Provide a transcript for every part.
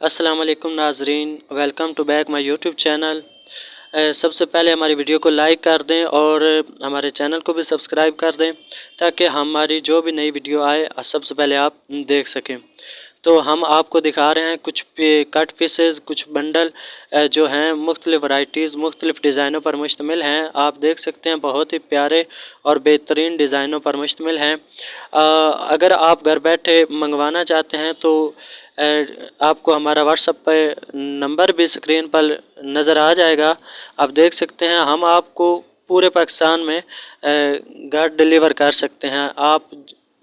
अस्सलाम वालेकुम नाजरीन, welcome to back my YouTube channel. सबसे पहले हमारी वीडियो को लाइक कर दें और हमारे चैनल को भी सब्सक्राइब कर दें ताकि हमारी जो भी नई वीडियो आए सबसे पहले आप देख सकें। तो हम आपको दिखा रहे हैं कुछ कट पीसेस, कुछ बंडल जो हैं मुख्तलिफ़ वैराइटीज़, मुख्तलिफ़ डिज़ाइनों पर मुश्तमिल हैं। आप देख सकते हैं बहुत ही प्यारे और बेहतरीन डिज़ाइनों पर मुश्तमिल हैं। अगर आप घर बैठे मंगवाना चाहते हैं तो आपको हमारा व्हाट्सएप पे नंबर भी स्क्रीन पर नज़र आ जाएगा। आप देख सकते हैं हम आपको पूरे पाकिस्तान में घर डिलीवर कर सकते हैं। आप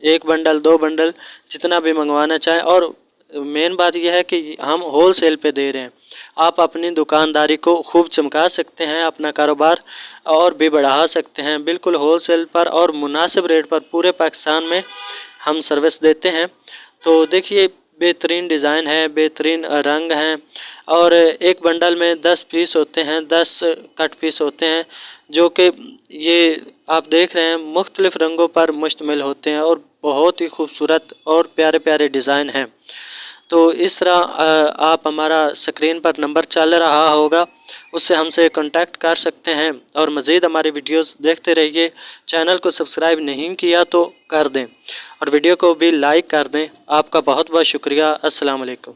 एक बंडल, दो बंडल जितना भी मंगवाना चाहें, और मेन बात यह है कि हम होल सेल पे दे रहे हैं। आप अपनी दुकानदारी को खूब चमका सकते हैं, अपना कारोबार और भी बढ़ा सकते हैं। बिल्कुल होल सेल पर और मुनासिब रेट पर पूरे पाकिस्तान में हम सर्विस देते हैं। तो देखिए बेहतरीन डिज़ाइन है, बेहतरीन रंग हैं, और एक बंडल में 10 पीस होते हैं, 10 कट पीस होते हैं, जो कि ये आप देख रहे हैं मुख्तलिफ़ रंगों पर मुश्तमिल होते हैं और बहुत ही खूबसूरत और प्यारे प्यारे डिज़ाइन हैं। तो इस तरह आप हमारा स्क्रीन पर नंबर चल रहा होगा, उससे हमसे कांटेक्ट कर सकते हैं और मज़ीद हमारी वीडियोस देखते रहिए। चैनल को सब्सक्राइब नहीं किया तो कर दें और वीडियो को भी लाइक कर दें। आपका बहुत बहुत शुक्रिया। अस्सलाम वालेकुम।